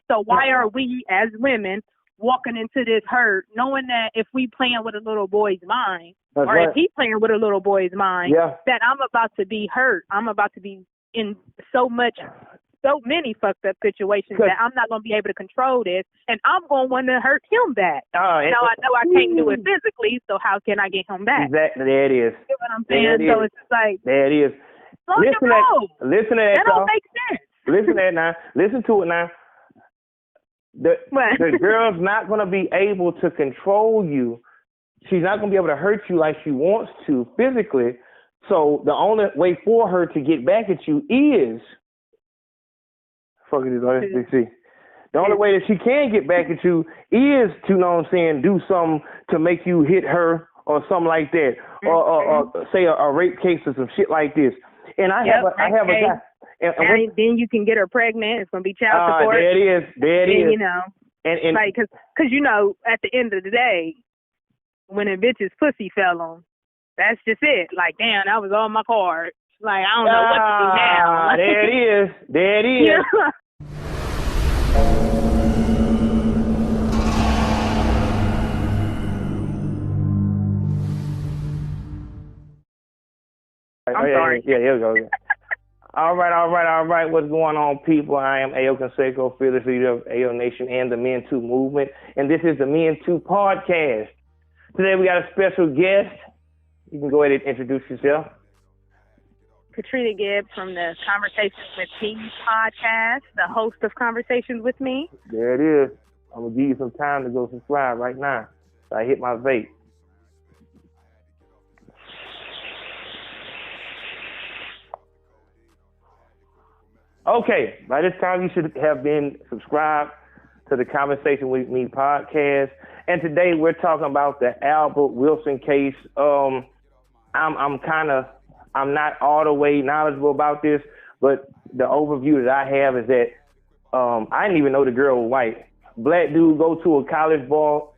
So why are we as women walking into this hurt, knowing that if we playing with a little boy's mind, if he playing with a little boy's mind, that I'm about to be hurt. I'm about to be in so many fucked up situations that I'm not going to be able to control this, and I'm going to want to hurt him back. I know I can't do it physically, so how can I get him back? Exactly, there it is. You know what I'm saying? So it's just like, there it is. Listen to that. That don't make sense. Listen to that now. Listen to it now. The girl's not going to be able to control you. She's not going to be able to hurt you like she wants to physically. So the only way for her to get back at you is, the only way that she can get back at you is to, do something to make you hit her or something like that, or say a rape case or some shit like this. And I have a guy. And then you can get her pregnant. It's going to be child support. There it is. You know, and like, cause you know, at the end of the day, when a bitch's pussy fell on, that's just it. Like, damn, that was all my cards. Like, I don't know what to do now. There it is. There it is. Yeah. I'm sorry. Yeah, here we go. All right. What's going on, people? I am Ayo Canseco, fearless leader of Ayo Nation and the Men Too movement, and this is the Men Too podcast. Today we got a special guest. You can go ahead and introduce yourself. Katrina Gibbs from the Conversations with Me podcast, the host of Conversations with Me. There it is. I'm going to give you some time to go subscribe right now. So I hit my vape. Okay, by this time you should have been subscribed to the Conversation with Me podcast. And today we're talking about the Albert Wilson case. I'm not all the way knowledgeable about this, but the overview that I have is that I didn't even know the girl was white. Black dude go to a college ball,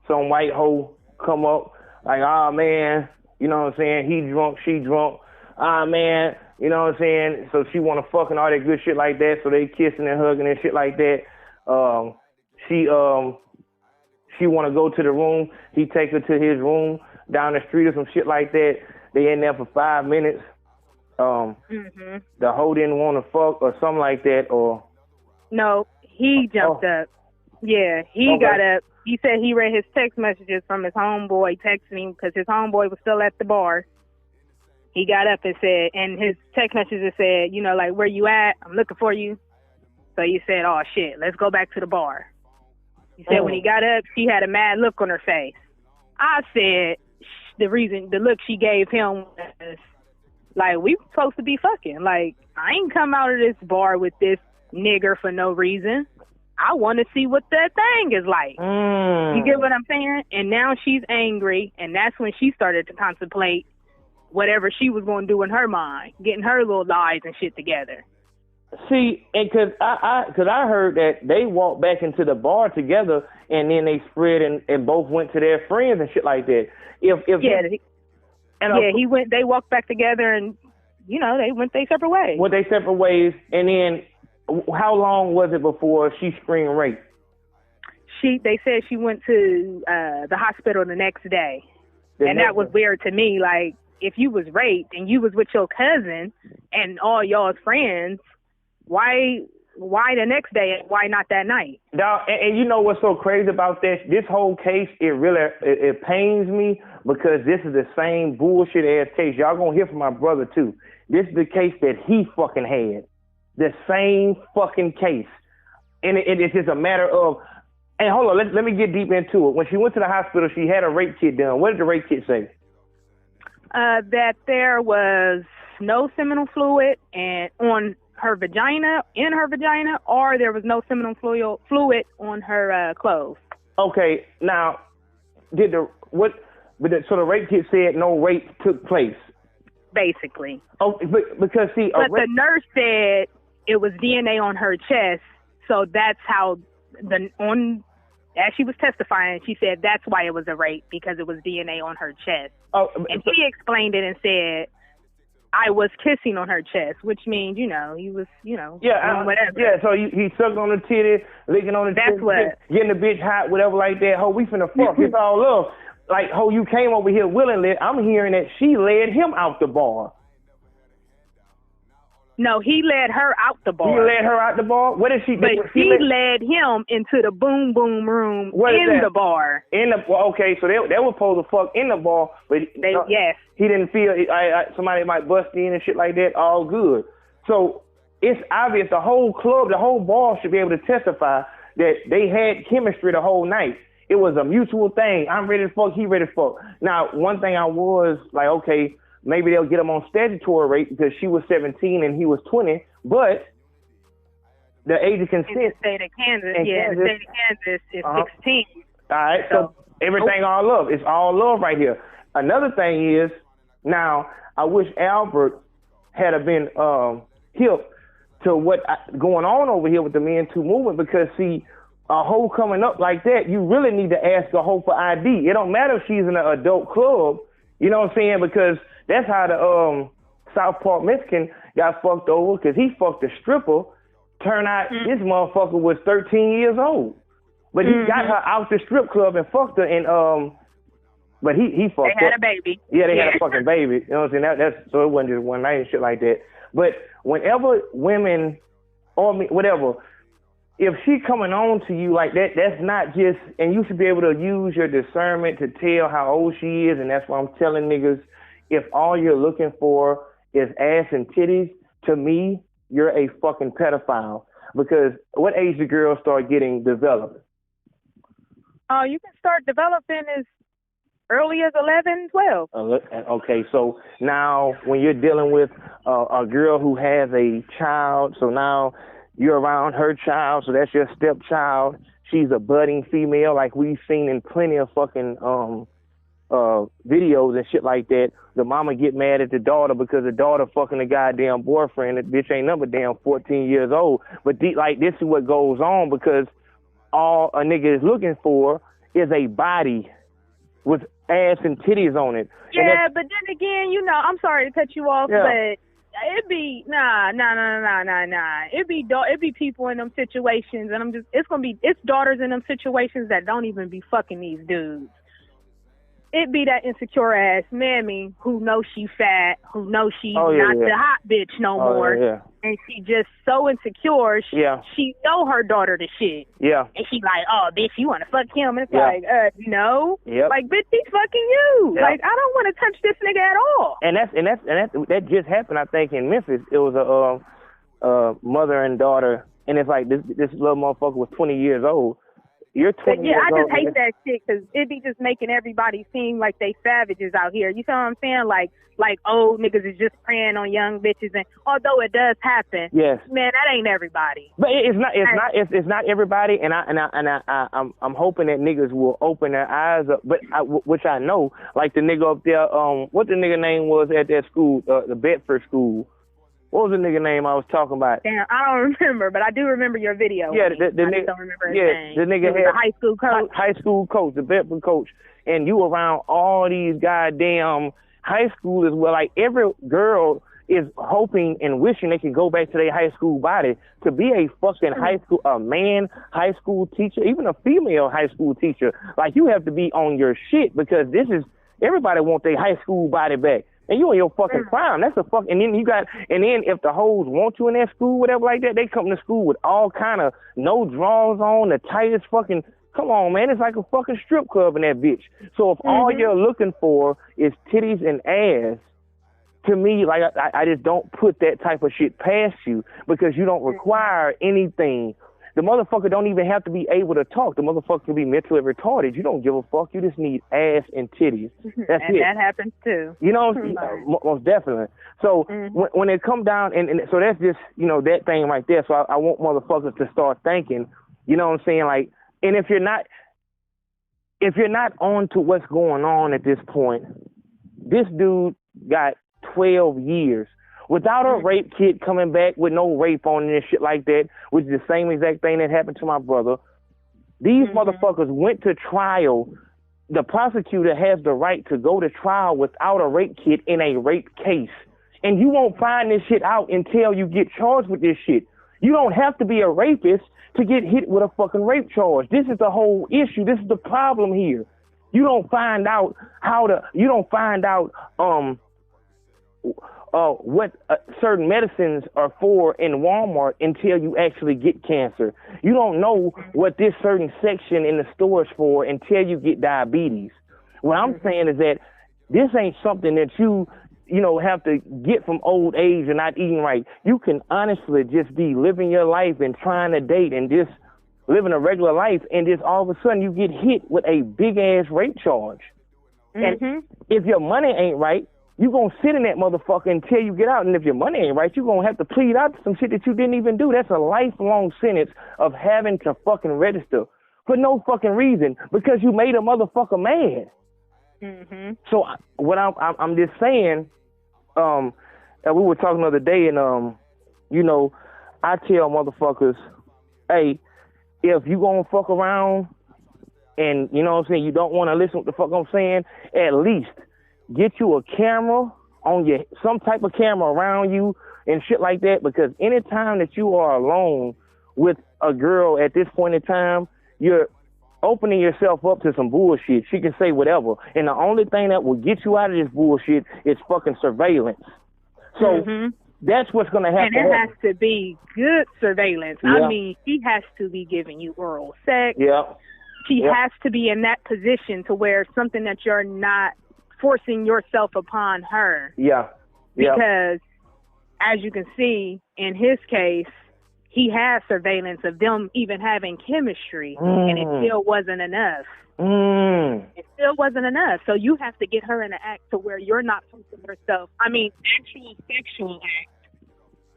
some white hoe come up like, man, you know what I'm saying? He drunk, she drunk. Man, you know what I'm saying? So she want to fuck and all that good shit like that. So they kissing and hugging and shit like that. She want to go to the room. He take her to his room down the street or some shit like that. They in there for 5 minutes. The hoe didn't want to fuck or something like that, or no, he jumped up. Yeah, he got up. He said he read his text messages from his homeboy texting him because his homeboy was still at the bar. He got up and said, and his text messages said, you know, like, where you at? I'm looking for you. So he said, oh shit, let's go back to the bar. He said when he got up, she had a mad look on her face. I said the look she gave him was like, we supposed to be fucking. Like, I ain't come out of this bar with this nigger for no reason. I want to see what that thing is like. You get what I'm saying? And now she's angry, and that's when she started to contemplate whatever she was going to do in her mind, getting her little lies and shit together. See, and cause I heard that they walked back into the bar together, and then they spread and both went to their friends and shit like that. They walked back together, and you know they went their separate ways. And then how long was it before she screamed rape? They said she went to the hospital the next day, and that was weird to me. Like, if you was raped and you was with your cousin and all y'all's friends, why the next day and why not that night? Now, and you know what's so crazy about this whole case? It pains me because this is the same bullshit ass case. Y'all gonna hear from my brother too. This is the case that he fucking had. The same fucking case. And it's just a matter of, and hold on, let me get deep into it. When she went to the hospital, she had a rape kit done. What did the rape kit say? That there was no seminal fluid and in her vagina, or there was no seminal fluid on her clothes. Okay, now so the rape kit said no rape took place. Basically. Oh, because see, the nurse said it was DNA on her chest, so that's how as she was testifying, she said that's why it was a rape, because it was DNA on her chest. And she explained it and said I was kissing on her chest, which means, he was, doing whatever. Yeah, so he sucked on the titty, licking on the titty, getting the bitch hot, whatever like that. Ho, we finna fuck. It's all love. Like, ho, you came over here willingly. I'm hearing that she led him out the bar. No, he led her out the bar. He led her out the bar? What did she do? But she led him into the boom boom room in the bar. Okay, so they were supposed to fuck in the bar, but yes. He didn't feel somebody might bust in and shit like that. All good. So it's obvious the whole club, the whole bar should be able to testify that they had chemistry the whole night. It was a mutual thing. I'm ready to fuck, he ready to fuck. Now, one thing I was like, okay, maybe they'll get him on statutory rape because she was 17 and he was 20, but the age of consent. In the state of Kansas, the state of Kansas is 16. All right, so everything all love. It's all love right here. Another thing is, now, I wish Albert had been hip to what going on over here with the Me Too movement, because, see, a hoe coming up like that, you really need to ask a hoe for ID. It don't matter if she's in an adult club, you know what I'm saying, because that's how the South Park Mexican got fucked over, because he fucked a stripper. Turned out this motherfucker was 13 years old. But he got her out the strip club and fucked her, and but he fucked They had a baby. Yeah, they had a fucking baby. You know what I'm saying? That's so it wasn't just one night and shit like that. But whenever women or me, whatever, if she coming on to you like that, that's not just, and you should be able to use your discernment to tell how old she is, and that's why I'm telling niggas, if all you're looking for is ass and titties, to me, you're a fucking pedophile. Because what age do girls start getting developed? Oh, you can start developing as early as 11, 12. Okay, so now when you're dealing with a girl who has a child, so now you're around her child, so that's your stepchild. She's a budding female, like we've seen in plenty of fucking videos and shit like that. The mama get mad at the daughter because the daughter fucking the goddamn boyfriend. That bitch ain't number damn 14 years old. But this is what goes on, because all a nigga is looking for is a body with ass and titties on it. Yeah, but then again, I'm sorry to cut you off, but it'd be nah. It'd be people in them situations, and it's daughters in them situations that don't even be fucking these dudes. It be that insecure ass mammy who knows she fat, who knows she's not the hot bitch no more, and she just so insecure. She know her daughter the shit. Yeah, and she like, oh bitch, you want to fuck him? And it's like, no, like bitch, he's fucking you. Like I don't want to touch this nigga at all. And that just happened, I think, in Memphis. It was a mother and daughter, and it's like this little motherfucker was 20 years old. You're 20 years old. I just hate that shit, because it be just making everybody seem like they savages out here. You feel what I'm saying? Like old niggas is just preying on young bitches, and although it does happen, man, that ain't everybody. But it's not everybody, and I'm hoping that niggas will open their eyes up. But which I know, like the nigga up there, what the nigga name was at that school, the Bedford school. What was the nigga name I was talking about? Damn, I don't remember, but I do remember your video. Yeah, the nigga. Don't remember his name. The nigga had the high school coach. High school coach, the Bedford coach, and you around all these goddamn high schoolers where like every girl is hoping and wishing they can go back to their high school body to be a fucking high school teacher, even a female high school teacher. Like you have to be on your shit, because everybody want their high school body back. And you in your fucking prime. That's a fuck. And then if the hoes want you in that school, whatever like that, they come to school with all kind of no drawers on, the tightest fucking. Come on, man, it's like a fucking strip club in that bitch. So if all you're looking for is titties and ass, to me, like I just don't put that type of shit past you, because you don't require anything. The motherfucker don't even have to be able to talk. The motherfucker can be mentally retarded. You don't give a fuck. You just need ass and titties. That's it. That happens too. You know, most definitely. So when it come down, and so that's just, that thing right there. So I want motherfuckers to start thinking, you know what I'm saying? Like, and if you're not on to what's going on at this point, this dude got 12 years. Without a rape kit coming back with no rape on it and shit like that, which is the same exact thing that happened to my brother. These motherfuckers went to trial. The prosecutor has the right to go to trial without a rape kit in a rape case. And you won't find this shit out until you get charged with this shit. You don't have to be a rapist to get hit with a fucking rape charge. This is the whole issue. This is the problem here. You don't find out what certain medicines are for in Walmart until you actually get cancer. You don't know what this certain section in the store is for until you get diabetes. What I'm saying is that this ain't something that you have to get from old age and not eating right. You can honestly just be living your life and trying to date and just living a regular life, and just all of a sudden you get hit with a big-ass rape charge. And if your money ain't right, you're going to sit in that motherfucker until you get out. And if your money ain't right, you're going to have to plead out to some shit that you didn't even do. That's a lifelong sentence of having to fucking register for no fucking reason because you made a motherfucker mad. So what I'm just saying, we were talking the other day, and I tell motherfuckers, hey, if you gonna fuck around and you you don't want to listen to what the fuck I'm saying, at least get you a camera on some type of camera around you and shit like that, because anytime that you are alone with a girl at this point in time, you're opening yourself up to some bullshit. She can say whatever. And the only thing that will get you out of this bullshit is fucking surveillance. So that's what's going to happen. And it has to be good surveillance. Yeah. I mean, she has to be giving you oral sex. Yeah. She has to be in that position to where something that you're not forcing yourself upon her. Yeah. Because as you can see, in his case, he had surveillance of them even having chemistry, and it still wasn't enough. It still wasn't enough. So you have to get her in an act to where you're not forcing yourself. I mean, actual sexual act,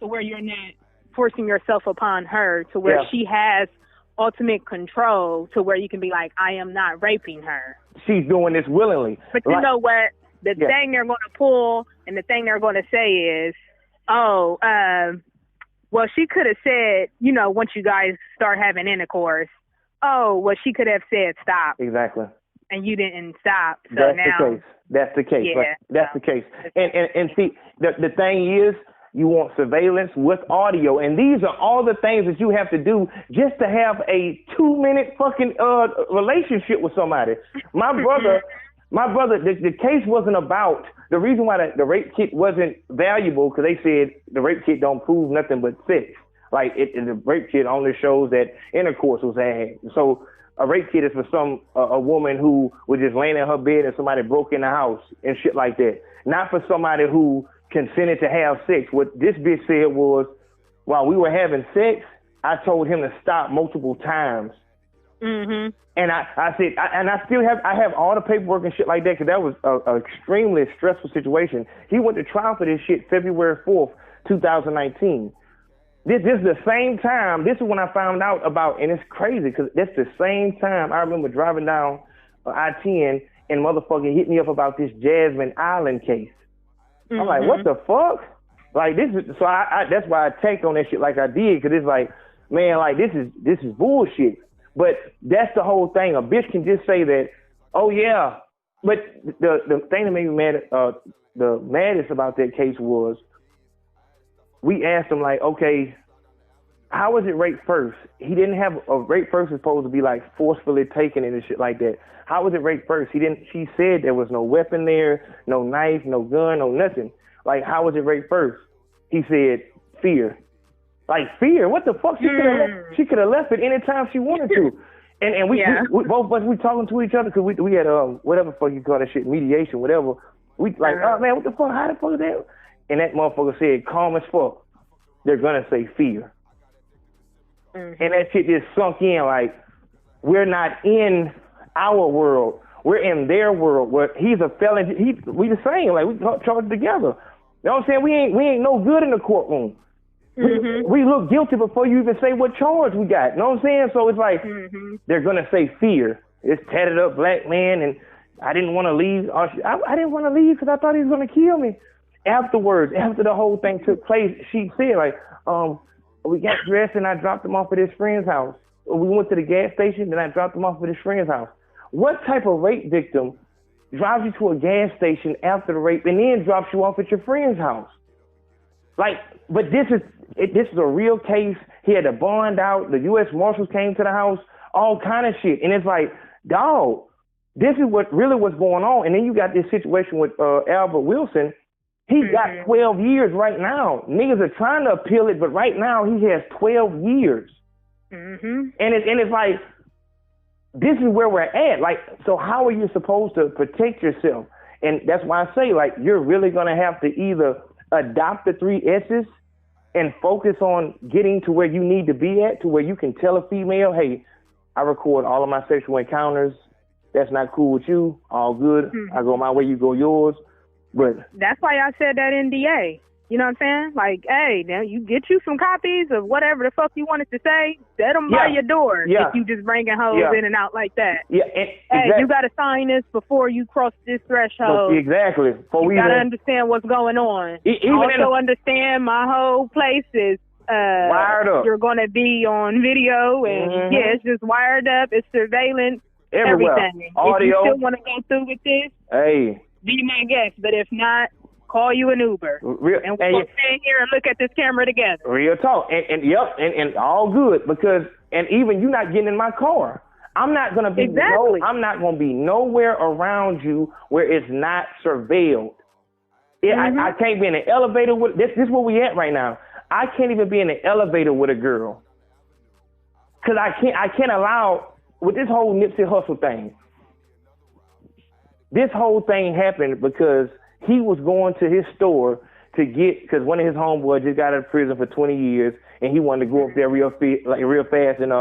to where you're not forcing yourself upon her, to where she has ultimate control, to where you can be like, I am not raping her. She's doing this willingly. But you know what? The thing they're going to pull and the thing they're going to say is, well, she could have said, once you guys start having intercourse, she could have said stop. Exactly. And you didn't stop. So That's the case. Yeah. Right? That's the case. And see, the thing is, you want surveillance with audio. And these are all the things that you have to do just to have a 2-minute fucking relationship with somebody. My brother, the case wasn't about, the reason why the rape kit wasn't valuable, because they said the rape kit don't prove nothing but sex. Like, the rape kit only shows that intercourse was had. So a rape kit is for a woman who was just laying in her bed and somebody broke in the house and shit like that. Not for somebody who consented to have sex. What this bitch said was, while we were having sex, I told him to stop multiple times. And I said, I have all the paperwork and shit like that, because that was an extremely stressful situation. He went to trial for this shit February 4th, 2019. This is the same time, this is when I found out about, and it's crazy, because that's the same time I remember driving down I-10 and motherfucker hit me up about this Jasmine Island case. I'm like, what the fuck? Like, this is, so I that's why I tanked on that shit like I did, because it's like, man, like, this is bullshit. But that's the whole thing. A bitch can just say that, oh yeah. But the thing that made me mad, the maddest about that case was, we asked him, like, okay, how was it rape first? He didn't have a rape first is supposed to be like forcefully taken and shit like that. How was it rape first? She said there was no weapon there, no knife, no gun, no nothing. Like, how was it rape first? He said, fear. Like, fear? What the fuck? She could have left it any time she wanted to. And we both of us, we talking to each other, because we had, whatever fuck you call that shit, mediation, whatever. We like, oh man, what the fuck? How the fuck is that? And that motherfucker said, calm as fuck. They're gonna say fear. And that shit just sunk in, like, we're not in our world. We're in their world, where he's a felon. We the same, like, we charged together. You know what I'm saying? We ain't no good in the courtroom. We look guilty before you even say what charge we got. You know what I'm saying? So it's like, they're gonna say fear. This tatted up black man, and I didn't want to leave. I didn't want to leave because I thought he was gonna kill me. Afterwards, after the whole thing took place, she said, like, we got dressed and I dropped him off at his friend's house. We went to the gas station, then I dropped him off at his friend's house. What type of rape victim drives you to a gas station after the rape and then drops you off at your friend's house? Like, but this is a real case. He had a bond out. The U.S. Marshals came to the house, all kind of shit. And it's like, dog, this is what really what's going on. And then you got this situation with Albert Wilson. He got 12 years right now. Niggas are trying to appeal it, but right now he has 12 years. And it's like, this is where we're at. Like, so how are you supposed to protect yourself? And that's why I say, like, you're really going to have to either adopt the 3 S's and focus on getting to where you need to be at, to where you can tell a female, hey, I record all of my sexual encounters. That's not cool with you. All good. I go my way, you go yours. But that's why I said that NDA. You know what I'm saying? Like, hey, now you get you some copies of whatever the fuck you wanted to say. Set them by your door if you just bringing hoes in and out like that. Hey, you got to sign this before you cross this threshold. Exactly. You got to understand what's going on. Also understand my whole place is wired up. You're going to be on video and it's just wired up. It's surveillance. Everywhere. Everything. Audio. If you still want to go through with this, hey, be my guest. But if not, call you an Uber. And we'll stay here and look at this camera together. Real talk. And all good, because, and even you not getting in my car. I'm not going to be I'm not going to be nowhere around you where it's not surveilled. I can't be in an elevator with, this is where we at right now. I can't even be in an elevator with a girl. Cause I can't allow, with this whole Nipsey Hussle thing, this whole thing happened because he was going to his store to get, because one of his homeboys just got out of prison for 20 years, and he wanted to go up there real fast and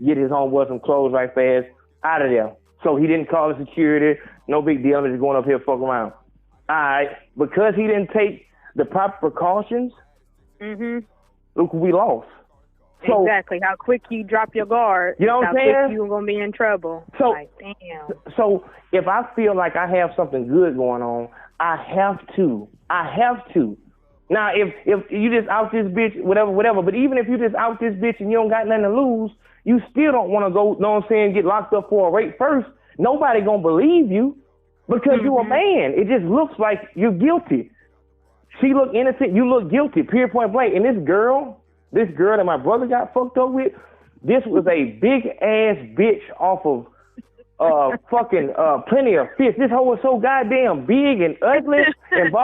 get his homeboy some clothes right fast out of there. So he didn't call the security. No big deal. I'm just going up here fuck around. All right. Because he didn't take the proper precautions, look what we lost. So, exactly. How quick you drop your guard. You know what I'm saying? How quick you're going to be in trouble. So, like, damn. So if I feel like I have something good going on, I have to. Now, if you just out this bitch, whatever, but even if you just out this bitch and you don't got nothing to lose, you still don't want to go, know what I'm saying, get locked up for a rape first. Nobody going to believe you because you're a man. It just looks like you're guilty. She look innocent, you look guilty, period, point blank. And this girl that my brother got fucked up with, this was a big ass bitch off of fucking Plenty of Fish. This hoe was so goddamn big and ugly and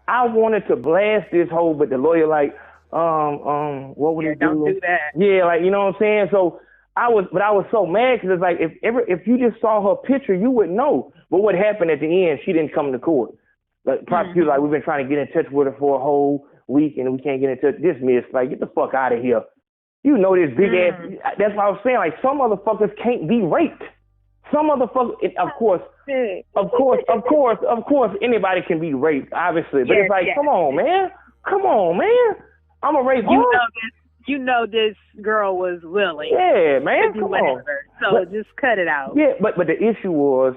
I wanted to blast this hoe, but the lawyer like, what would he do? Don't do that. Yeah, like, you know what I'm saying? So I was so mad because it's like, if you just saw her picture, you would know. But what happened at the end, she didn't come to court. Like, prosecutor, like, we've been trying to get in touch with her for a whole week and we can't get in touch. Dismiss, like, get the fuck out of here. You know this big ass, that's what I was saying, like, some motherfuckers can't be raped. Some motherfuckers, of course, anybody can be raped, obviously. But it's like, come on, man. I'm a rape You know this girl was willing. Yeah, man. To do whatever. So just cut it out. Yeah, but the issue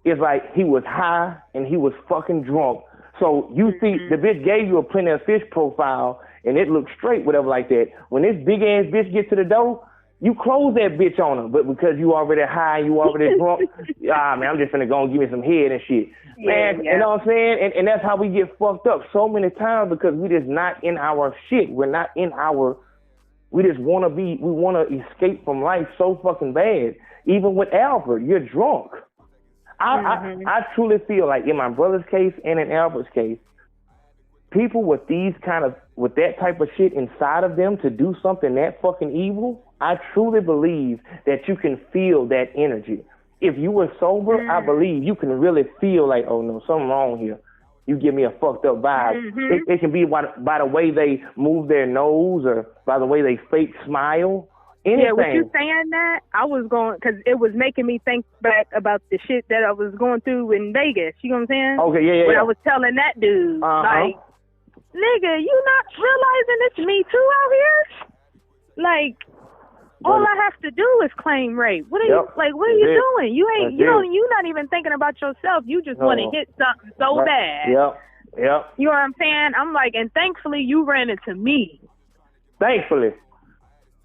is like he was high and he was fucking drunk. So you see, the bitch gave you a Plenty of Fish profile and it looked straight, whatever like that. When this big ass bitch gets to the door, you close that bitch on her. But because you already high, you already drunk, man, I'm just gonna go and give me some head and shit. Man, you know what I'm saying? And that's how we get fucked up so many times because we just not in our shit. We're not in our, we just want to escape from life so fucking bad. Even with Albert, you're drunk. I truly feel like in my brother's case and in Albert's case, people with that type of shit inside of them to do something that fucking evil, I truly believe that you can feel that energy. If you were sober, I believe you can really feel like, oh no, something wrong here. You give me a fucked up vibe. It can be by the way they move their nose or by the way they fake smile. Anything. Yeah, with you saying that, I was going, because it was making me think back about the shit that I was going through in Vegas. You know what I'm saying? Okay, yeah. When I was telling that dude, like, nigga, you not realizing it's me too out here? Like, all I have to do is claim rape. What are you doing? You ain't, you're not even thinking about yourself. You just want to hit something so bad. Yep. You know what I'm saying? I'm like, and thankfully you ran into me. Thankfully.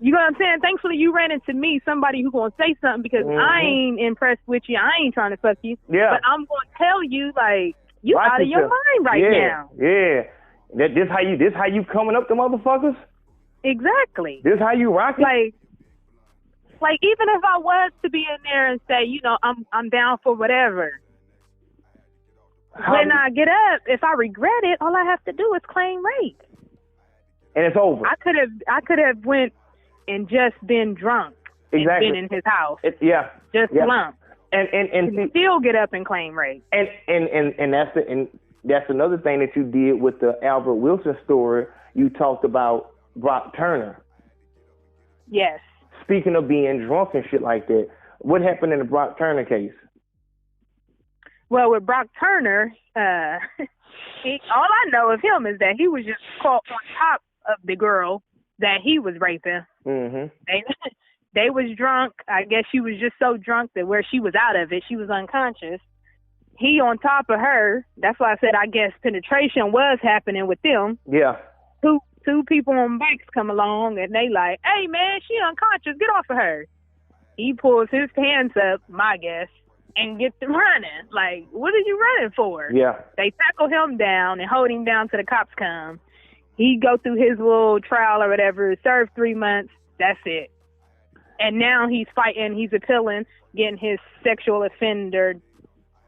You know what I'm saying? Thankfully, you ran into me, somebody who gonna say something because I ain't impressed with you. I ain't trying to fuck you. Yeah. But I'm gonna tell you, like, you out of your mind right now. Yeah. This how you coming up to motherfuckers? Exactly. This how you rock it? Like even if I was to be in there and say, you know, I'm down for whatever. When I get up, if I regret it, all I have to do is claim rape. And it's over. I could have went and just been drunk. Exactly. And been in his house. Just slumped. And still get up and claim rape. And that's another thing that you did with the Albert Wilson story. You talked about Brock Turner. Yes. Speaking of being drunk and shit like that, what happened in the Brock Turner case? Well, with Brock Turner, all I know of him is that he was just caught on top of the girl that he was raping. Mm-hmm. They was drunk. I guess she was just so drunk that where she was out of it, she was unconscious. He on top of her. That's why I said I guess penetration was happening with them. Yeah. Two people on bikes come along and they like, hey man, she unconscious. Get off of her. He pulls his hands up, my guess, and gets them running. Like, what are you running for? Yeah. They tackle him down and hold him down till the cops come. He go through his little trial or whatever, serve 3 months. That's it. And now he's fighting, he's appealing, getting his sexual offender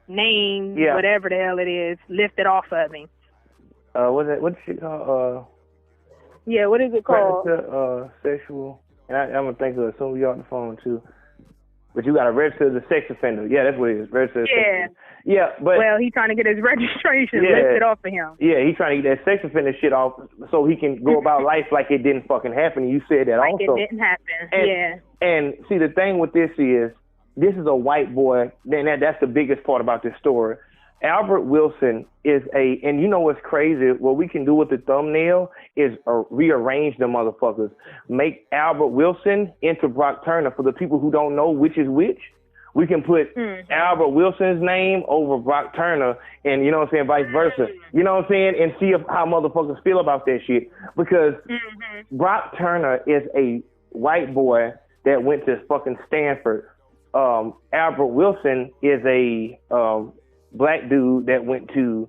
name, whatever the hell it is, lifted off of him. What's it called? Yeah, what is it called? Sexual. And I'm going to think of it soon. You're on the phone, too. But you got to register as a sex offender. Yeah, that's what it is. Register as a sex offender. Yeah, but... Well, he's trying to get his registration lifted off of him. Yeah, he's trying to get that sex offender shit off so he can go about life like it didn't fucking happen. And you said that like also. It didn't happen, And see, the thing with this is a white boy. Then that's the biggest part about this story. Albert Wilson is and you know what's crazy? What we can do with the thumbnail is rearrange the motherfuckers. Make Albert Wilson into Brock Turner. For the people who don't know which is which, we can put Albert Wilson's name over Brock Turner and, you know what I'm saying, vice versa. You know what I'm saying? And see how motherfuckers feel about that shit. Because Brock Turner is a white boy that went to fucking Stanford. Albert Wilson is a black dude that went to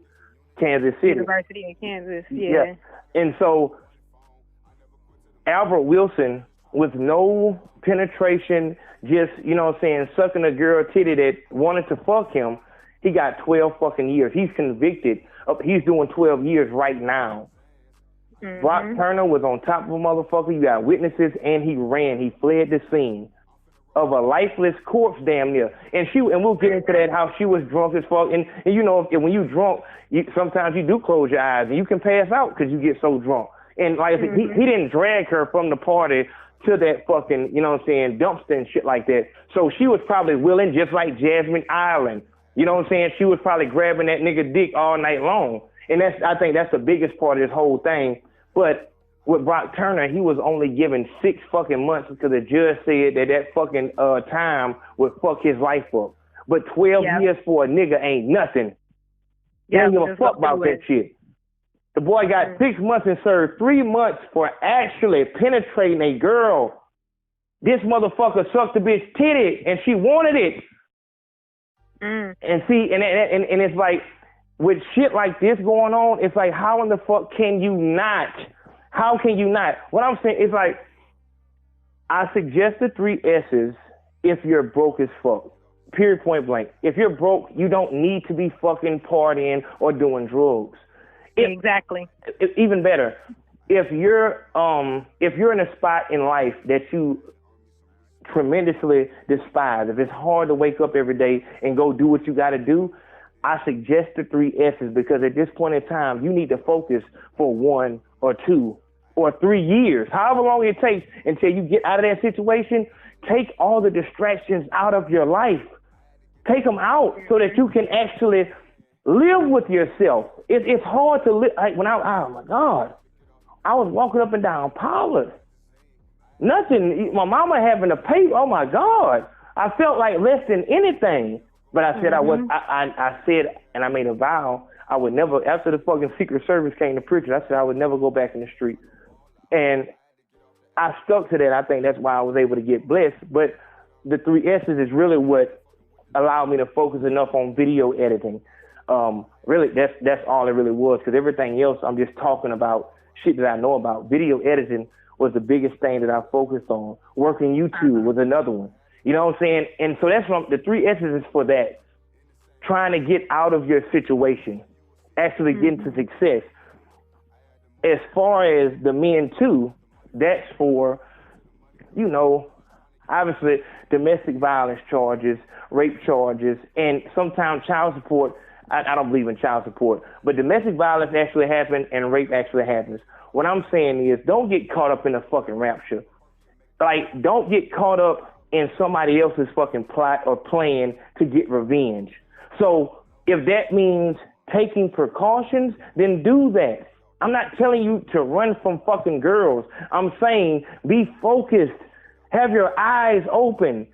Kansas City. University of Kansas, yeah. And so Albert Wilson, with no penetration, just, you know what I'm saying, sucking a girl titty that wanted to fuck him, he got 12 fucking years. He's convicted. He's doing 12 years right now. Brock Turner was on top of a motherfucker. You got witnesses, and he ran. He fled the scene of a lifeless corpse damn near. And we'll get into that, how she was drunk as fuck. And you know, when you drunk, sometimes you do close your eyes and you can pass out because you get so drunk. And like I said, he didn't drag her from the party to that fucking, you know what I'm saying, dumpster and shit like that. So she was probably willing, just like Jasmine Ireland. You know what I'm saying? She was probably grabbing that nigga dick all night long. And I think that's the biggest part of this whole thing. But with Brock Turner, he was only given 6 fucking months because the judge said that fucking time would fuck his life up. But 12 years for a nigga ain't nothing. They don't give a fuck about that shit. The boy got 6 months and served 3 months for actually penetrating a girl. This motherfucker sucked the bitch titty and she wanted it. And see, and it's like, with shit like this going on, it's like, how in the fuck can you not? How can you not? What I'm saying is like, I suggest the 3 S's if you're broke as fuck. Period, point blank. If you're broke, you don't need to be fucking partying or doing drugs. Exactly. Even better, if you're in a spot in life that you tremendously despise, if it's hard to wake up every day and go do what you got to do, I suggest the 3 S's, because at this point in time, you need to focus for 1 or 2 or 3 years, however long it takes until you get out of that situation. Take all the distractions out of your life. Take them out so that you can actually live with yourself. It's hard to live. Like oh my God, I was walking up and down Pollard. Nothing. My mama having to pay. Oh my God, I felt like less than anything. But I said I said, and I made a vow, I would never, after the fucking Secret Service came to prison, I said I would never go back in the street. And I stuck to that. I think that's why I was able to get blessed. But the 3 S's is really what allowed me to focus enough on video editing. Really, that's all it really was. Because everything else, I'm just talking about shit that I know about. Video editing was the biggest thing that I focused on. Working YouTube was another one. You know what I'm saying? And so that's the 3 S's is for that. Trying to get out of your situation, actually getting to success. As far as the men too, that's for, you know, obviously domestic violence charges, rape charges, and sometimes child support. I don't believe in child support, but domestic violence actually happens and rape actually happens. What I'm saying is, don't get caught up in a fucking rapture. Like, don't get caught up in somebody else's fucking plot or plan to get revenge. So if that means taking precautions, then do that. I'm not telling you to run from fucking girls. I'm saying be focused. Have your eyes open.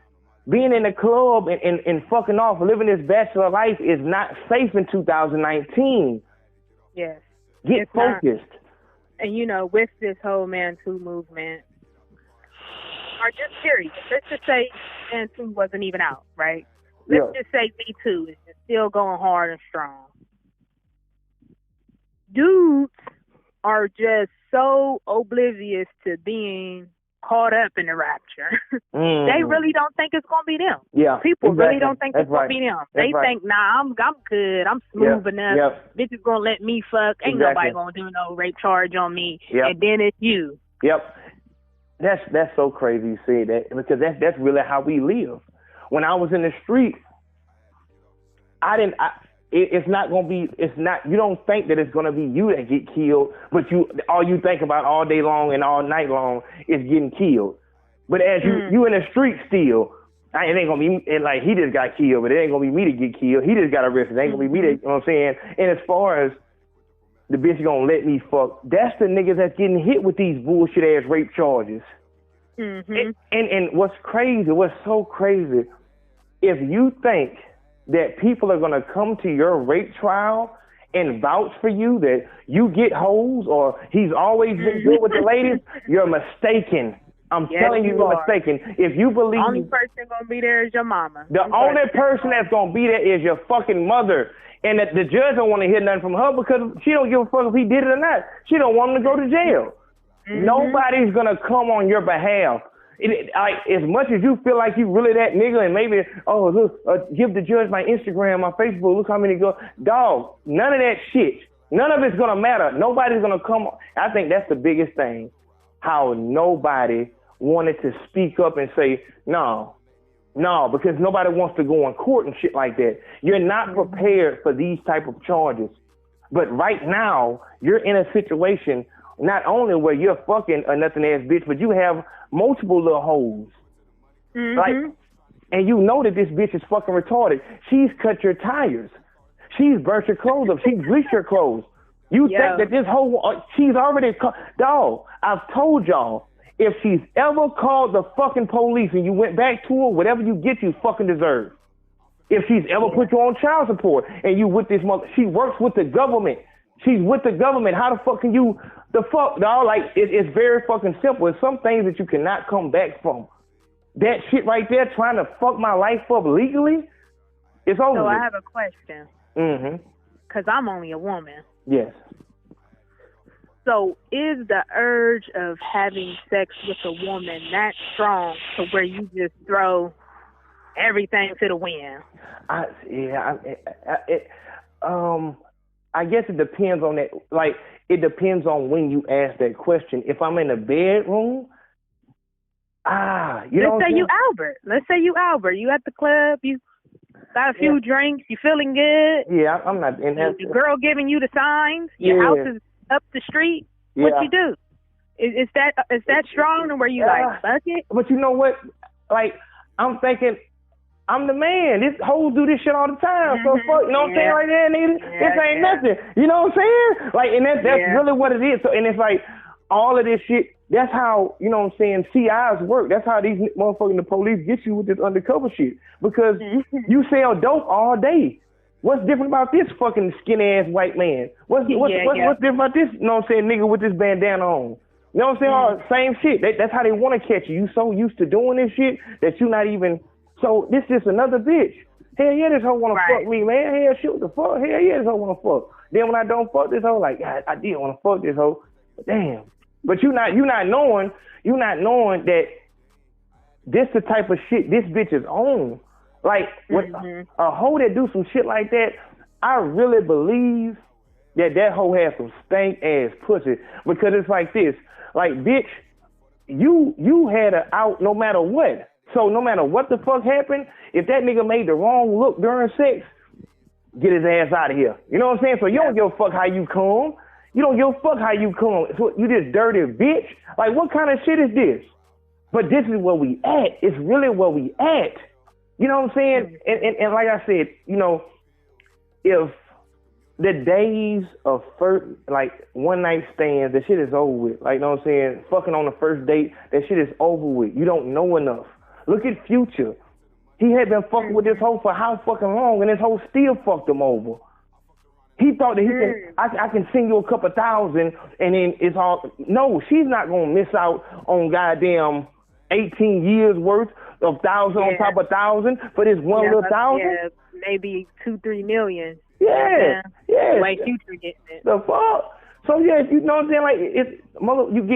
Being in the club and fucking off, living this bachelor life is not safe in 2019. Yes. Get focused. Not. And, you know, with this whole Man Too movement, or just period, let's just say Man Too wasn't even out, right? Let's just say Me Too is just still going hard and strong. Dudes are just so oblivious to being caught up in the rapture. They really don't think it's going to be them. Yeah, people really don't think it's going to be them. They think, nah, I'm good. I'm smooth enough. Bitch is going to let me fuck. Ain't nobody going to do no rape charge on me. And then it's you. That's so crazy you say that, because that's really how we live. When I was in the street, it's not going to be, you don't think that it's going to be you that get killed, but all you think about all day long and all night long is getting killed. But as you in the street still, it ain't going to be, like, he just got killed, but it ain't going to be me to get killed. He just got arrested. It ain't going to be me to, you know what I'm saying? And as far as the bitch going to let me fuck, that's the niggas that's getting hit with these bullshit ass rape charges. And what's so crazy, if you think that people are going to come to your rape trial and vouch for you, that you get hoes or he's always been good with the ladies, you're mistaken. I'm telling you, you're mistaken. If you believe... The only person going to be there is your mama. The only person that's going to be there is your fucking mother. And that the judge don't want to hear nothing from her because she don't give a fuck if he did it or not. She don't want him to go to jail. Nobody's going to come on your behalf. As much as you feel like you really that nigga and maybe, give the judge my Instagram, my Facebook, look how many go. Dog, none of that shit. None of it's going to matter. Nobody's going to come. I think that's the biggest thing. How nobody wanted to speak up and say, no, because nobody wants to go in court and shit like that. You're not prepared for these type of charges. But right now, you're in a situation not only where you're fucking a nothing ass bitch, but you have multiple little hoes. Like, and you know that this bitch is fucking retarded. She's cut your tires. She's burnt your clothes up. She's bleached your clothes. You think that this whole, she's already, dog, I've told y'all, if she's ever called the fucking police and you went back to her, whatever you get, you fucking deserve. If she's ever put you on child support and you with this mother, she works with the government. She's with the government. How the fuck can you, dog, like, it's very fucking simple. It's some things that you cannot come back from. That shit right there, trying to fuck my life up legally, it's over. So I have a question. Because I'm only a woman. Yes. So is the urge of having sex with a woman that strong to where you just throw everything to the wind? I guess it depends on that. Like, it depends on when you ask that question. If I'm in the bedroom, Let's say you Albert. You at the club, you got a few drinks, you feeling good. Yeah, I'm not in that. The girl giving you the signs, your house is up the street. What you do? Is that strong to where you like, fuck it? But you know what? Like, I'm thinking, I'm the man. This hoes do this shit all the time. So fuck, you know what I'm saying right there, nigga? This ain't nothing. You know what I'm saying? Like, and that's really what it is. So, and it's like, all of this shit, that's how, you know what I'm saying, CIs work. That's how these motherfucking the police get you with this undercover shit. Because you sell dope all day. What's different about this fucking skinny ass white man? What's different about this, you know what I'm saying, nigga with this bandana on? You know what I'm saying? All same shit. That's how they want to catch you. You so used to doing this shit that you not even. So this is another bitch. Hell yeah, this hoe wanna Right. fuck me, man. Hell shit, what the fuck? Hell yeah, this hoe wanna fuck. Then when I don't fuck this hoe, like, God, I did wanna fuck this hoe. But damn. But you not knowing that this the type of shit this bitch is on. Like, when a hoe that do some shit like that, I really believe that hoe has some stank ass pussy. Because it's like this. Like, bitch, you had her out no matter what. So no matter what the fuck happened, if that nigga made the wrong look during sex, get his ass out of here. You know what I'm saying? So you don't give a fuck how you come. You don't give a fuck how you come. So you this dirty bitch. Like, what kind of shit is this? But this is where we at. It's really where we at. You know what I'm saying? And like I said, you know, if the days of first, like, one night stands, that shit is over with. Like, you know what I'm saying? Fucking on the first date, that shit is over with. You don't know enough. Look at Future. He had been fucking with this hoe for how fucking long, and this hoe still fucked him over. He thought that he can, I can send you a couple thousand, and then it's all. No, she's not gonna miss out on goddamn 18 years worth of thousand on top of thousand for this one little thousand. Yeah, maybe 2-3 million. Yeah. The way Future getting it. The fuck. So yeah, you know what I'm saying? Like,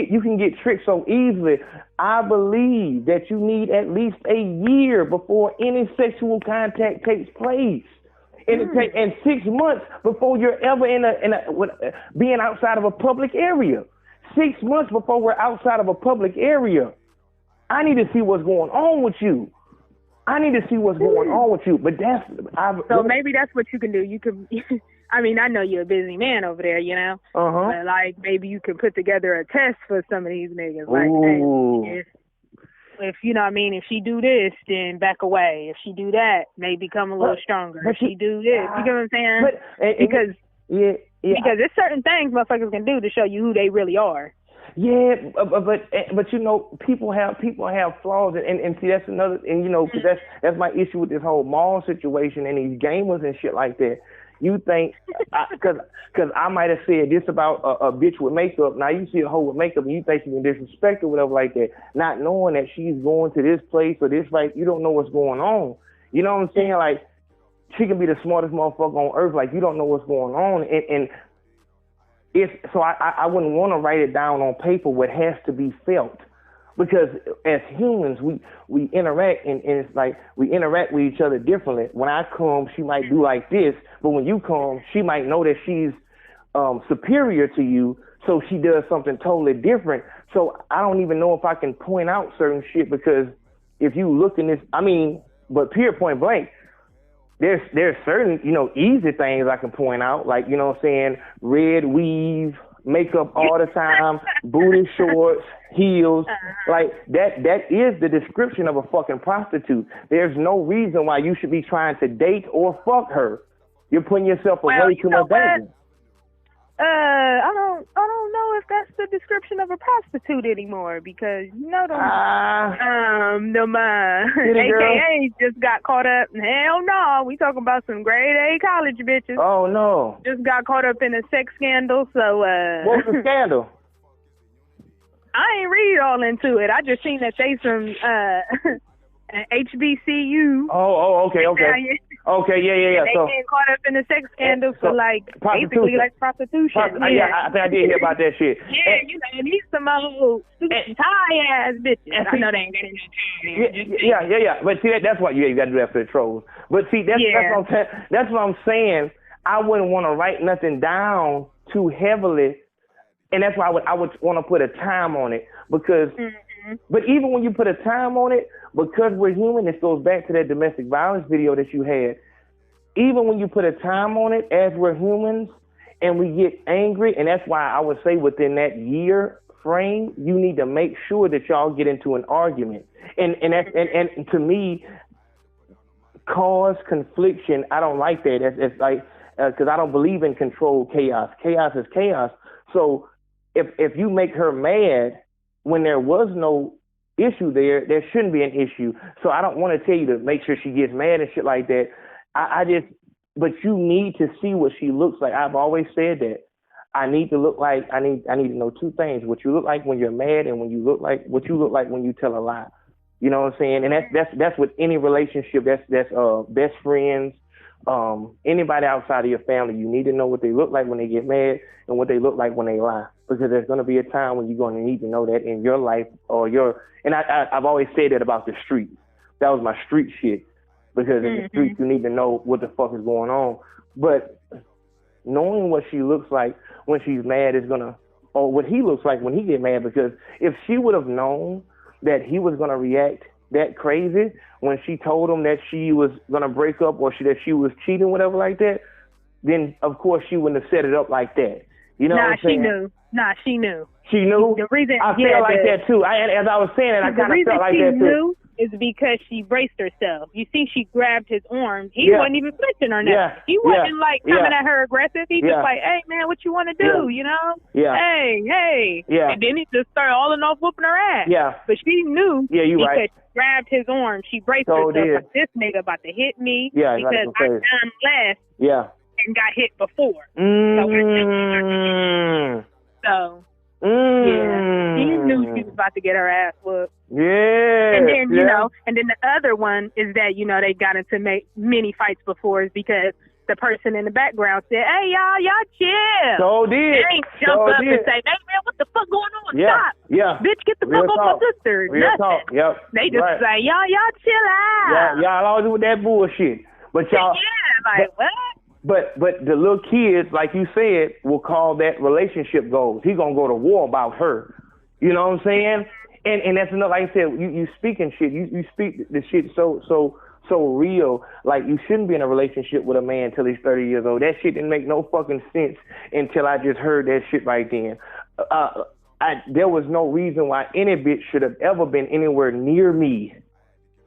you can get tricked so easily. I believe that you need at least a year before any sexual contact takes place. And 6 months before you're ever being outside of a public area. 6 months before we're outside of a public area. I need to see what's going on with you. But so maybe that's what you can do. You can, I mean, I know you're a busy man over there, you know. But like, maybe you can put together a test for some of these niggas. Like, hey, if you know what I mean, if she do this, then back away. If she do that, maybe come a little stronger. If she do this, you get what I'm saying? Because there's certain things motherfuckers can do to show you who they really are. Yeah, but you know, people have flaws, and see, that's another, and you know, cause that's my issue with this whole mall situation and these gamers and shit like that. You think, cause I might have said this about a bitch with makeup. Now you see a hoe with makeup and you think you can disrespect her, whatever like that, not knowing that she's going to this place or this, like, you don't know what's going on. You know what I'm saying? Like, she can be the smartest motherfucker on earth. Like, you don't know what's going on, and so I wouldn't want to write it down on paper what has to be felt, because as humans we interact, and it's like we interact with each other differently. When I come, she might do like this, but when you come, she might know that she's superior to you, so she does something totally different. So I don't even know if I can point out certain shit, because if you look in this, I mean, but pure point blank, there's certain, you know, easy things I can point out, like, you know what I'm saying, red weave, makeup all the time, booty shorts, heels, like that is the description of a fucking prostitute. There's no reason why you should be trying to date or fuck her. You're putting yourself away too much danger. I don't know if that's the description of a prostitute anymore, because you know them AKAs just got caught up. Hell no, we talking about some grade A college bitches. Oh no, just got caught up in a sex scandal. So what was the scandal? I ain't read all into it. I just seen that they some HBCU. Oh, okay. Okay, yeah. They getting caught up in the sex scandal for like basically like prostitution. Yeah, I think I did hear about that shit. Yeah, you know, these some old tie ass bitches. I know they ain't getting no time. Yeah. But see, that's why you got to do that for the trolls. But see, that's what I'm saying. I wouldn't want to write nothing down too heavily, and that's why I would want to put a time on it, because. But even when you put a time on it, because we're human, this goes back to that domestic violence video that you had. Even when you put a time on it, as we're humans, and we get angry, and that's why I would say within that year frame, you need to make sure that y'all get into an argument. And to me, cause confliction, I don't like that. It's like, because I don't believe in controlled chaos. Chaos is chaos. So if you make her mad, when there was no issue there shouldn't be an issue. So I don't want to tell you to make sure she gets mad and shit like that. But you need to see what she looks like. I've always said that. I need to know two things: what you look like when you're mad, and what you look like when you tell a lie. You know what I'm saying? And that's with any relationship. That's best friends, anybody outside of your family. You need to know what they look like when they get mad and what they look like when they lie, because there's going to be a time when you're going to need to know that in your life or your. And I've always said that about the streets. That was my street shit, because in the streets you need to know what the fuck is going on. But knowing what she looks like when she's mad is gonna, or what he looks like when he get mad, because if she would have known that he was gonna react that crazy when she told him that she was gonna break up or that she was cheating, whatever like that, then of course she wouldn't have set it up like that. You know what I'm saying? She knew. She knew? The reason I feel like that too. As I was saying it, I kind of felt like that too. The reason she knew is because she braced herself. You see, she grabbed his arm. He wasn't even flinching or nothing. He wasn't like coming at her aggressive. He just like, hey man, what you want to do? You know? Yeah. Hey. Yeah. And then he just started hauling off, whooping her ass. Yeah. But she knew. Yeah, you because right. she grabbed his arm. She braced herself. Like, this nigga about to hit me. Yeah. Because I done last. Yeah. And got hit before. So. Yeah, she knew she was about to get her ass whooped. Yeah. And then, you know, and then the other one is that, you know, they got into many fights before, is because the person in the background said, hey, y'all chill. So did. They ain't jump up and say, hey, man, what the fuck going on? Stop. Yeah. Bitch, get the fuck off my sister. Real talk. Yep. They just say, y'all chill out. Y'all always with that bullshit. But y'all. Yeah, like, what? But the little kids, like you said, will call that relationship goals. He gonna go to war about her. You know what I'm saying? And that's another, like I said, you speaking shit. You speak the shit so real. Like, you shouldn't be in a relationship with a man until he's 30 years old. That shit didn't make no fucking sense until I just heard that shit right then. There was no reason why any bitch should have ever been anywhere near me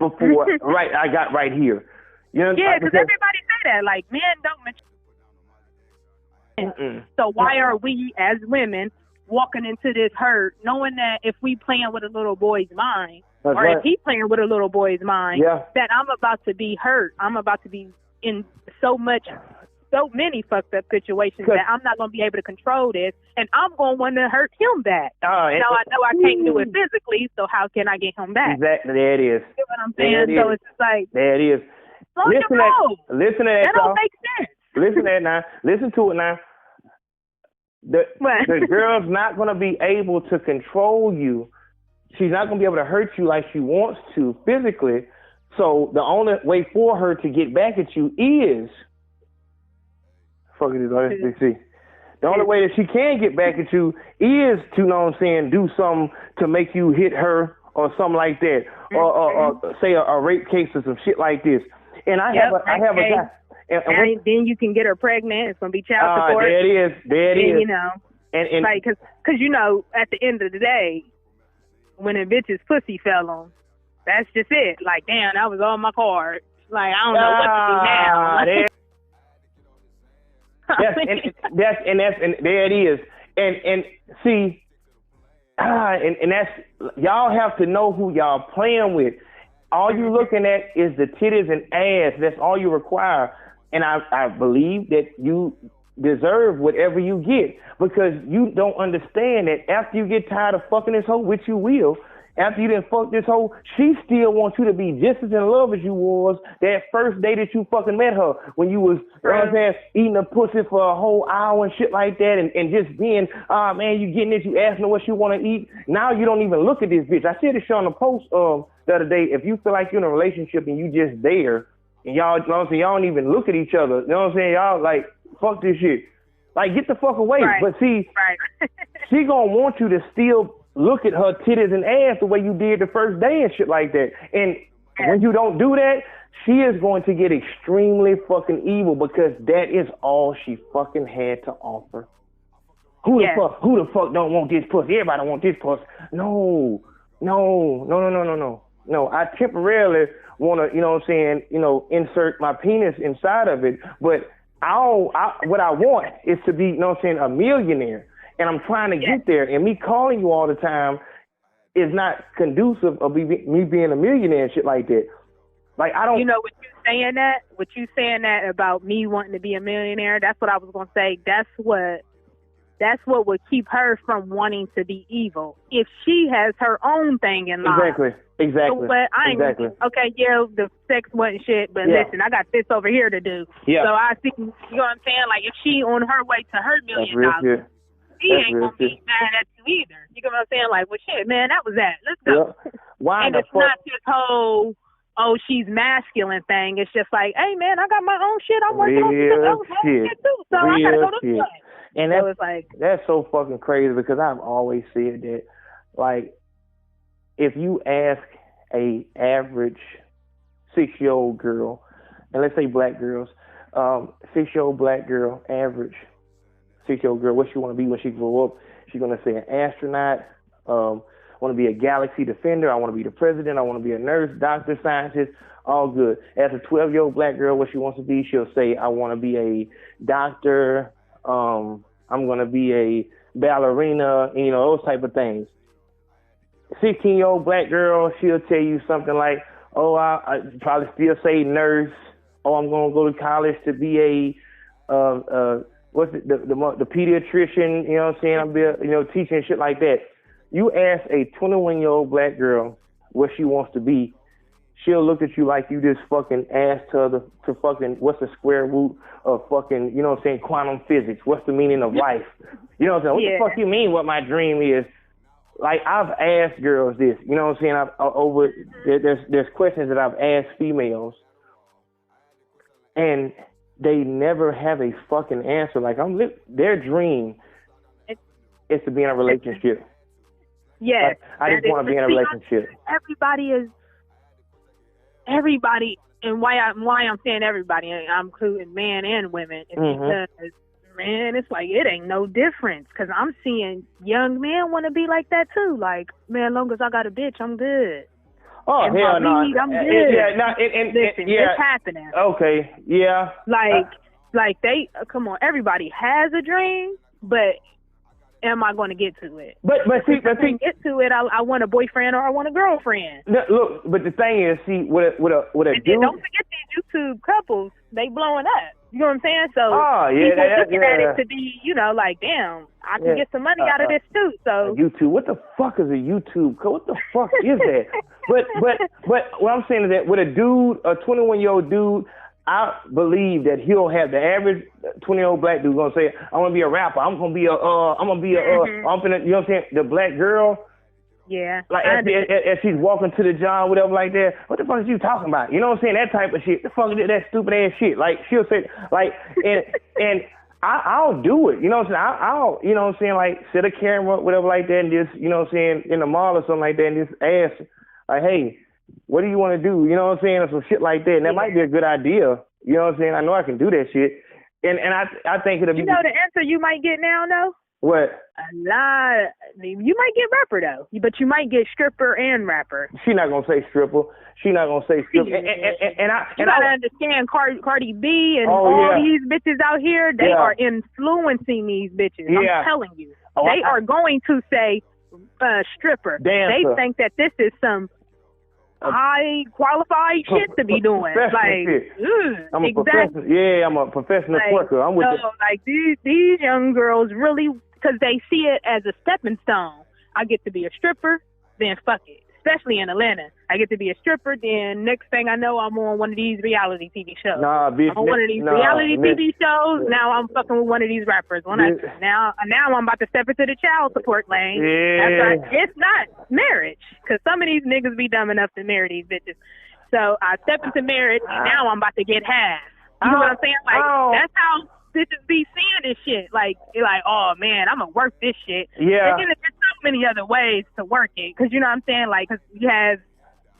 before I got right here. You know, yeah, because everybody say that, like, men don't mature. So why are we as women walking into this hurt, knowing that if we playing with a little boy's mind, if he playing with a little boy's mind, that I'm about to be hurt, I'm about to be in so many fucked up situations that I'm not going to be able to control this, and I'm going to want to hurt him back. Now, I know I can't do it physically, so how can I get him back? Exactly, there it is. You know what I'm saying? So it's just like, there it is. Listen to that. That don't make sense. Listen to that now. Listen to it now. The girl's not going to be able to control you. She's not going to be able to hurt you like she wants to physically. So the only way for her to get back at you is, the only way that she can get back at you is to, you know what I'm saying, do something to make you hit her or something like that, or say a rape case or some shit like this. And I have a guy. And then you can get her pregnant. It's gonna be child support. There it is. You know, and like, cause you know, at the end of the day, when a bitch's pussy fell on, that's just it. Like, damn, that was all my card. Like, I don't know what to do now. There it is. And see, and that's, y'all have to know who y'all playing with. All you looking at is the titties and ass. That's all you require. And I believe that you deserve whatever you get, because you don't understand that after you get tired of fucking this hoe, which you will, after you done fuck this hoe, she still wants you to be just as in love as you was that first day that you fucking met her, when you was, you know what I'm saying, eating a pussy for a whole hour and shit like that, and just being, man, you getting it, you asking her what she want to eat. Now you don't even look at this bitch. I said this shit on the post the other day. If you feel like you're in a relationship and you just there, and y'all, you know what I'm saying, y'all don't even look at each other, you know what I'm saying, y'all like, fuck this shit. Like, get the fuck away. But see, she gonna want you to still look at her titties and ass the way you did the first day and shit like that. And when you don't do that, she is going to get extremely fucking evil, because that is all she fucking had to offer. Who the fuck don't want this pussy? Everybody want this pussy. No. I temporarily want to, you know what I'm saying, you know, insert my penis inside of it, but what I want is to be, you know what I'm saying, a millionaire. And I'm trying to get there. And me calling you all the time is not conducive of me being a millionaire and shit like that. Like, I don't. You know, what you saying that about me wanting to be a millionaire, that's what I was going to say. That's what would keep her from wanting to be evil. If she has her own thing in life. Exactly. Exactly. But I ain't exactly. okay. Yeah, the sex wasn't shit, but listen, I got this over here to do. Yeah. So I think, you know what I'm saying? Like, if she on her way to her $1 million, he ain't gonna be mad at you either. You know what I'm saying? Like, well, shit, man, that was that. Let's go. Yeah. Why and it's not this whole, oh, she's masculine thing. It's just like, hey, man, I got my own shit. I'm working on shit too, so I gotta go this way. And so it's like, that's so fucking crazy because I've always said that, like, if you ask a average 6-year-old girl, and let's say black girls, 6-year-old black girl, average 6-year-old girl, what she want to be when she grow up, she's going to say an astronaut, want to be a galaxy defender, I want to be the president, I want to be a nurse, doctor, scientist, all good. As a 12-year-old black girl, what she wants to be, she'll say, I want to be a doctor, I'm going to be a ballerina, you know, those type of things. 16-year-old black girl, she'll tell you something like, oh, I probably still say nurse. Oh, I'm going to go to college to be a, the pediatrician, you know what I'm saying? I'll be, teaching and shit like that. You ask a 21-year-old black girl what she wants to be, she'll look at you like you just fucking asked her to fucking, what's the square root of fucking, you know what I'm saying, quantum physics? What's the meaning of life? You know what I'm saying? What the fuck you mean what my dream is? Like, I've asked girls this, you know what I'm saying? There's questions that I've asked females, and they never have a fucking answer. Like, their dream is to be in a relationship. Yes. Like, I just want to be in a relationship. Everybody, and why I'm saying everybody, I'm including men and women, is because, man, it's like, it ain't no difference. Because I'm seeing young men want to be like that, too. Like, man, as long as I got a bitch, I'm good. Oh, and hell no. I'm good. Listen, it's happening. Okay, yeah. Like they, come on, everybody has a dream, but am I going to get to it? But see, get to it, I want a boyfriend or I want a girlfriend. No, look, but the thing is, see, with a dude, don't forget these YouTube couples, they blowing up. You know what I'm saying? So people looking at it to be, like, damn, I can get some money out of this too. So YouTube, what the fuck is a YouTube? What the fuck is that? But what I'm saying is that with a dude, a 21-year-old dude, I believe that he'll have the average 20-year-old black dude gonna say, I want to be a rapper. I'm gonna be you know what I'm saying? The black girl. Yeah. Like, as she's walking to the job, whatever like that, what the fuck is you talking about? You know what I'm saying? That type of shit. The fuck is that stupid ass shit? Like, she'll say, like, and I'll do it. You know what I'm saying? I'll, you know what I'm saying? Like, set a camera, whatever like that, and just, you know what I'm saying, in the mall or something like that, and just ask, like, hey, what do you want to do? You know what I'm saying? Or some shit like that. And that might be a good idea. You know what I'm saying? I know I can do that shit. And I think it'll be. You know the answer you might get now, though? What? A lot. You might get rapper, though. But you might get stripper and rapper. She not going to say stripper. She not going to say stripper. You got to understand Cardi B and all these bitches out here, they are influencing these bitches. I'm telling you. They are going to say stripper. Dancer. They think that this is some high qualified shit to be doing. Like, I'm a professional. Yeah, I'm a professional twerker. I'm with like these young girls really, because they see it as a stepping stone. I get to be a stripper, then fuck it. Especially in Atlanta, I get to be a stripper. Then next thing I know, I'm on one of these reality TV shows. Nah, bitch. I'm on one of these reality TV shows. Now I'm fucking with one of these rappers. Now I'm about to step into the child support lane. Yeah. It's not marriage, because some of these niggas be dumb enough to marry these bitches. So I step into marriage, and now I'm about to get half. You know what I'm saying? Like, that's how bitches be seeing this shit. Like, you're like, oh man, I'm gonna work this shit. Yeah. And then there's so many other ways to work it, because you know what I'm saying? Like, because you have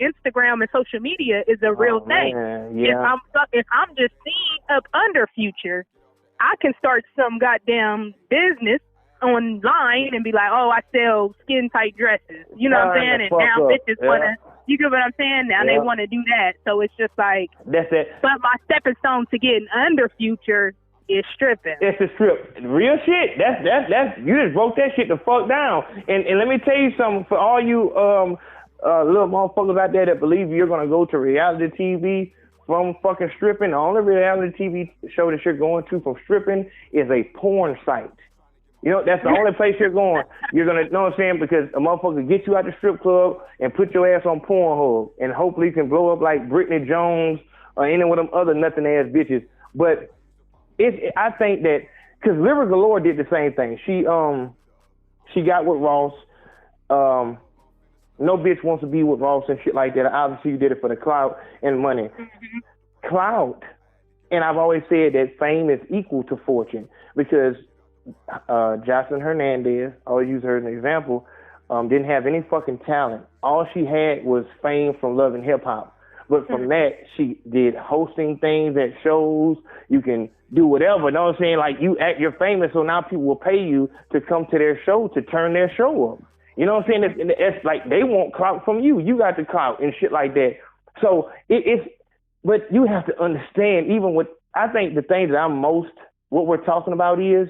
Instagram and social media is a real thing. Yeah. If I'm just seeing up under Future, I can start some goddamn business online and be like, oh, I sell skin tight dresses. You know what I'm saying? And now bitches wanna. You get what I'm saying? Now they want to do that. So it's just like, that's it. But my stepping stone to getting under Future is stripping. It's a strip. Real shit. That's you just broke that shit the fuck down. And let me tell you something, for all you little motherfuckers out there that believe you're gonna go to reality TV from fucking stripping, the only reality TV show that you're going to from stripping is a porn site. You know, that's the only place you're going. You're going to, know what I'm saying? Because a motherfucker get you out the strip club and put your ass on Pornhub and hopefully you can blow up like Brittany Jones or any one of them other nothing ass bitches. But I think that, because Lyric Galore did the same thing. She got with Ross. No bitch wants to be with Ross and shit like that. Obviously, you did it for the clout and money. Mm-hmm. Clout. And I've always said that fame is equal to fortune because Jocelyn Hernandez, I'll use her as an example, didn't have any fucking talent. All she had was fame from Love and Hip Hop. But from that, she did hosting things at shows. You can do whatever. You know what I'm saying? Like, you're famous, so now people will pay you to come to their show, to turn their show up. You know what I'm saying? It's like they want clout from you. You got the clout and shit like that. So but you have to understand, even with, I think the thing that what we're talking about is,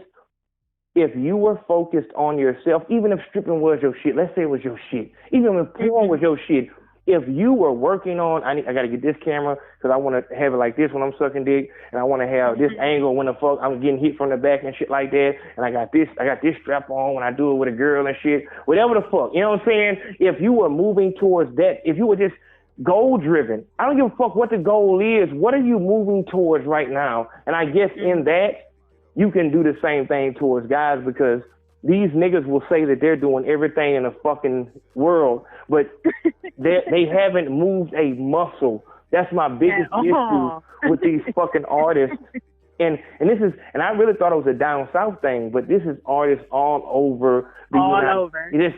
if you were focused on yourself, even if stripping was your shit, let's say it was your shit, even if porn was your shit, if you were working on, I got to get this camera because I want to have it like this when I'm sucking dick, and I want to have this angle when the fuck I'm getting hit from the back and shit like that, and I got this strap on when I do it with a girl and shit, whatever the fuck, you know what I'm saying? If you were moving towards that, if you were just goal driven, I don't give a fuck what the goal is. What are you moving towards right now? And I guess in that, you can do the same thing towards guys, because these niggas will say that they're doing everything in the fucking world, but they haven't moved a muscle. That's my biggest issue with these fucking artists. And this is, and I really thought it was a down south thing, but this is artists all over the United.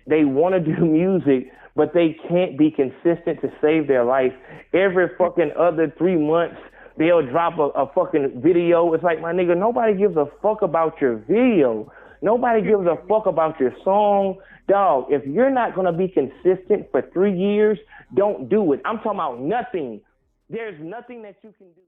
They want to do music, but they can't be consistent to save their life. Every fucking other 3 months, they'll drop a fucking video. It's like, my nigga, nobody gives a fuck about your video. Nobody gives a fuck about your song. Dog, if you're not going to be consistent for 3 years, don't do it. I'm talking about nothing. There's nothing that you can do.